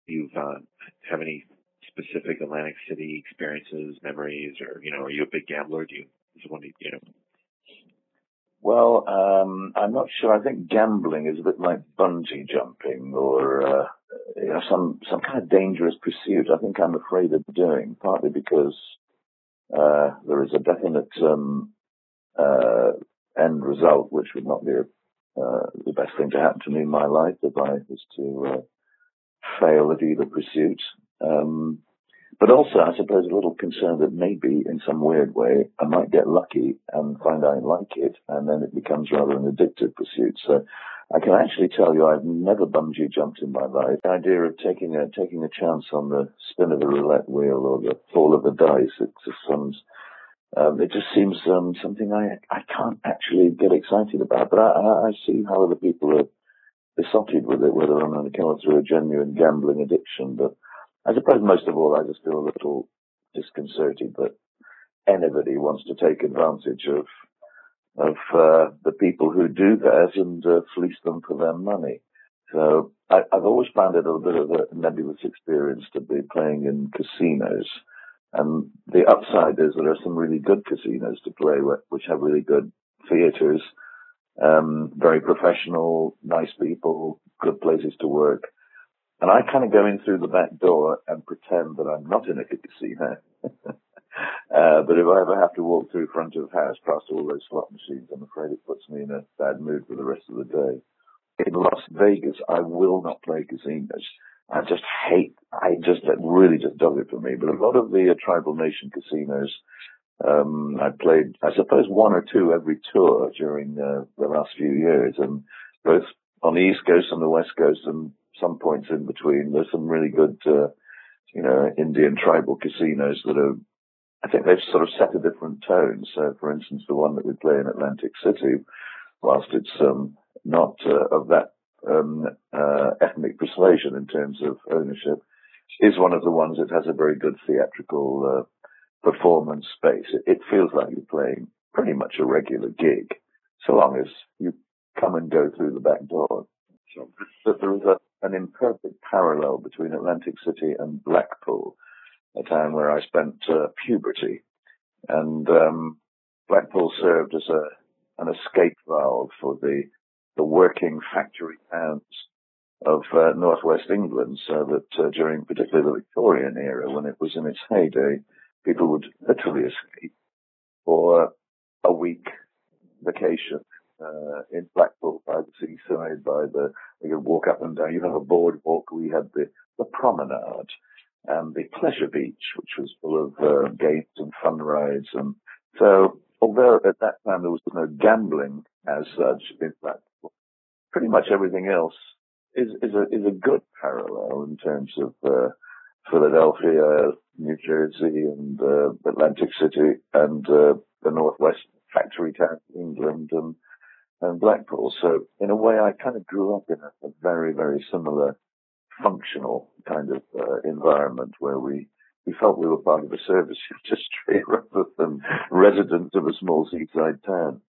you've have any specific Atlantic City experiences, memories, or are you a big gambler? Do you just want to Well, I'm not sure. I think gambling is a bit like bungee jumping or some kind of dangerous pursuit. I think I'm afraid of doing, partly because there is a definite end result, which would not be the best thing to happen to me in my life if I was to fail at either pursuit. But also, I suppose, a little concerned that maybe, in some weird way, I might get lucky and find I like it, and then it becomes rather an addictive pursuit. So I can actually tell you I've never bungee jumped in my life. The idea of taking a chance on the spin of the roulette wheel or the fall of the dice, it just seems something I can't actually get excited about. But I see how other people are besotted with it, whether I'm going to come through a genuine gambling addiction. But I suppose most of all, I just feel a little disconcerted that anybody wants to take advantage of the people who do that and fleece them for their money. So I've always found it a bit of a nebulous experience to be playing in casinos. And the upside is there are some really good casinos to play with, which have really good theatres, very professional, nice people, good places to work. And I kind of go in through the back door and pretend that I'm not in a casino. But if I ever have to walk through front of house past all those slot machines, I'm afraid it puts me in a bad mood for the rest of the day. In Las Vegas, I will not play casinos. I really just does it for me. But a lot of the tribal nation casinos, I played, I suppose, one or two every tour during the last few years, and both on the East Coast and the West Coast and some points in between. There's some really good, Indian tribal casinos that are, I think they've sort of set a different tone. So, for instance, the one that we play in Atlantic City, whilst it's not of that ethnic persuasion in terms of ownership, is one of the ones that has a very good theatrical performance space. It feels like you're playing pretty much a regular gig, so long as you come and go through the back door. So, but there is an imperfect parallel between Atlantic City and Blackpool, a town where I spent puberty. And Blackpool served as an escape valve for the working factory towns of northwest England, so that during particularly the Victorian era, when it was in its heyday, people would literally escape for a week vacation in Blackpool by the seaside. You could walk up and down. You have a boardwalk. We had the promenade and the pleasure beach, which was full of games and fun rides. And so, although at that time there was no gambling as such in Blackpool, pretty much everything else is a good parallel in terms of Philadelphia, New Jersey, and Atlantic City, and the northwest factory town, England, and Blackpool. So in a way, I kind of grew up in a very, very similar functional kind of environment where we felt we were part of the service industry rather than residents of a small seaside town.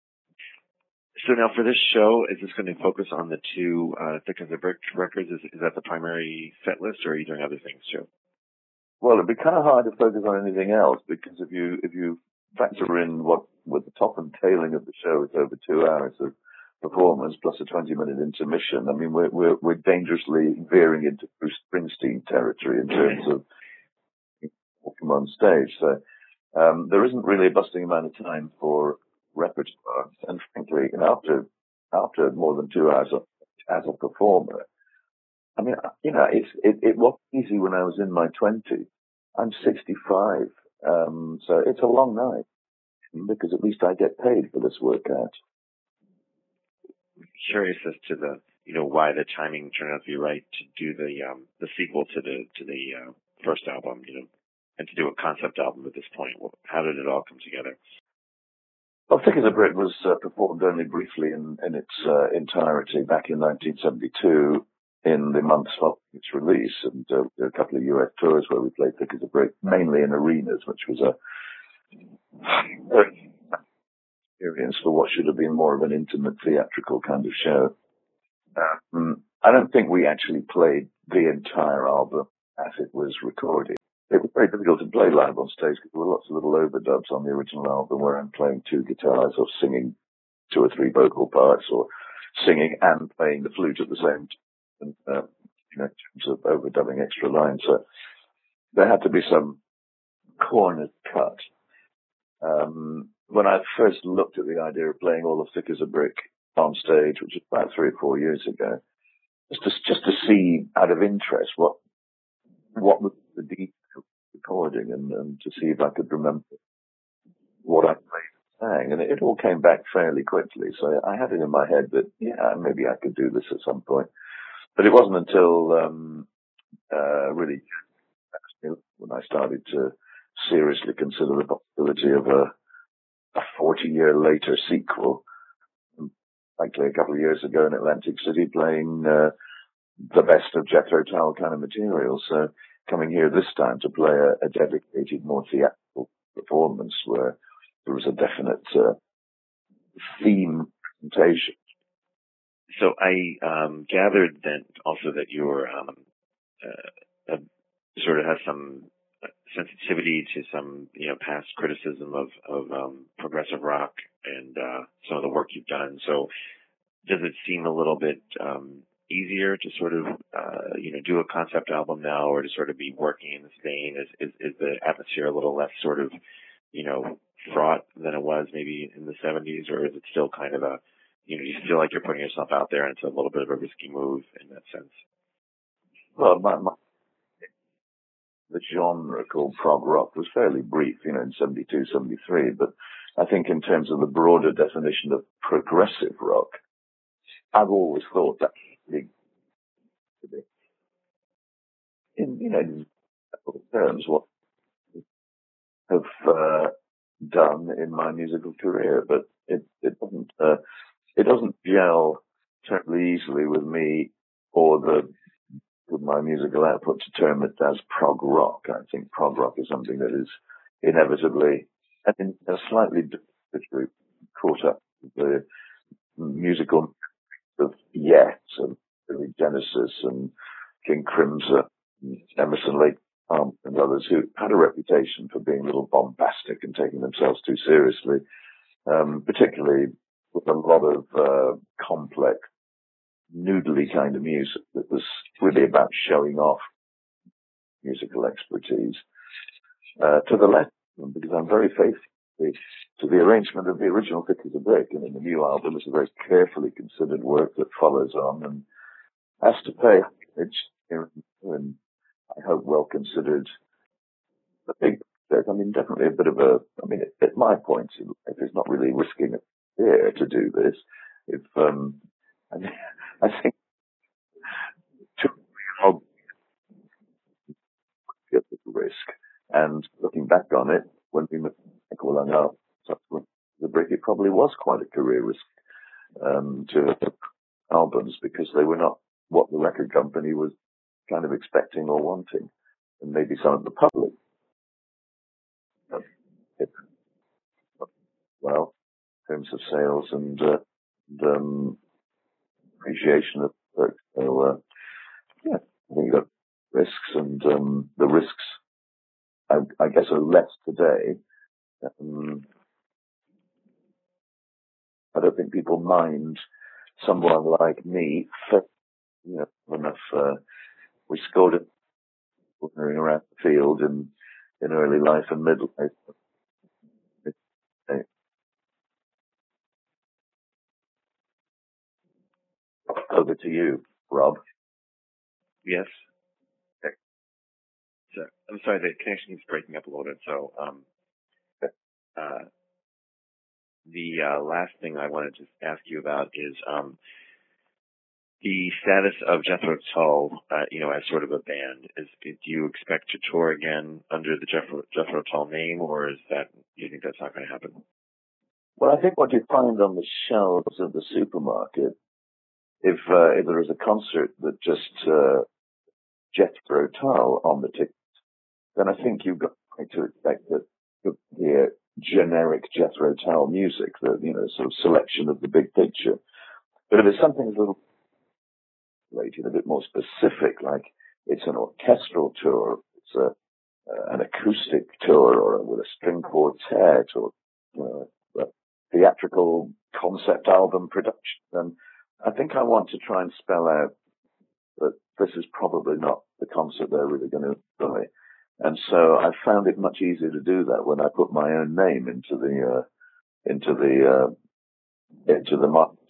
So now for this show, is this going to focus on the two Thick as a Brick records? Is that the primary set list, or are you doing other things too? Well, it'd be kind of hard to focus on anything else, because if you factor in what with the top and tailing of the show, it's over 2 hours of performance plus a 20-minute intermission. I mean, we're dangerously veering into Bruce Springsteen territory in terms of walking on stage. So there isn't really a busting amount of time for repertoire. And frankly, after more than 2 hours as a performer, I mean, it wasn't easy when I was in my 20s. I'm 65, so it's a long night, because at least I get paid for this workout. Curious as to why the timing turned out to be right to do the sequel to the first album, and to do a concept album at this point. How did it all come together? Well, Thick as a Brick was performed only briefly in its entirety back in 1972 in the months following its release, and a couple of US tours where we played Thick as a Brick, mainly in arenas, which was a very experience for what should have been more of an intimate theatrical kind of show. I don't think we actually played the entire album as it was recorded. It was very difficult to play live on stage because there were lots of little overdubs on the original album where I'm playing two guitars or singing two or three vocal parts or singing and playing the flute at the same time, in terms of overdubbing extra lines. So there had to be some corners cut. When I first looked at the idea of playing All of Thick as a Brick on stage, which was about 3 or 4 years ago, just to see out of interest what was the detail of the recording and to see if I could remember what I played and sang. And it all came back fairly quickly. So I had it in my head that, yeah, maybe I could do this at some point. But it wasn't until really when I started to seriously consider the possibility of a 40-year later sequel, likely a couple of years ago in Atlantic City, playing the best of Jethro Tull kind of material. So coming here this time to play a dedicated, more theatrical performance where there was a definite theme presentation. So I gathered then also that you're sort of has some sensitivity to some past criticism of progressive rock and some of the work you've done. So does it seem a little bit easier to sort of do a concept album now, or to sort of be working in this vein? Is the atmosphere a little less sort of fraught than it was maybe in the 70s, or is it still kind of a you feel like you're putting yourself out there and it's a little bit of a risky move in that sense? Well, the genre called prog rock was fairly brief, in 72, 73, but I think in terms of the broader definition of progressive rock, I've always thought that in terms what I have done in my musical career, but it doesn't gel terribly easily with me or with my musical output to term it as prog rock. I think prog rock is something that is inevitably and in a slightly different caught up with the musical of Yes and Billy Genesis and King Crimson, and Emerson, Lake and others who had a reputation for being a little bombastic and taking themselves too seriously, particularly with a lot of complex, noodly kind of music that was really about showing off musical expertise. To the left, because I'm very faithful to the arrangement of the original Thick as a Brick, and in the new album it's a very carefully considered work that follows on and has to pay homage, and I hope well considered. I think definitely a bit of at my point in life, it's not really risking a career to do this. If I think I'll get the risk, and looking back on it, when we call on our subsequent the Brick, it probably was quite a career risk to albums because they were not what the record company was kind of expecting or wanting, and maybe some of the public. Well, in terms of sales and appreciation of work. So, yeah, I think you've got risks, and the risks, I guess, are less today. I don't think people mind someone like me, enough. We scored it wandering around the field in early life and middle life. Over to you, Rob. Yes. Okay. So, I'm sorry, the connection is breaking up a little bit. So, the last thing I wanted to ask you about is the status of Jethro Tull, as sort of a band. Do you expect to tour again under the Jethro Tull name, or do you think that's not going to happen? Well, I think what you find on the shelves of the supermarket, if there is a concert that just Jethro Tull on the ticket, then I think you've got to expect that you'll hear generic Jethro Tull music, the sort of selection of the big picture. But if it's something a little rated, a bit more specific, like it's an orchestral tour, it's an acoustic tour, or with a string quartet, or a theatrical concept album production. And I think I want to try and spell out that this is probably not the concert they're really going to enjoy. And so I found it much easier to do that when I put my own name into the marketing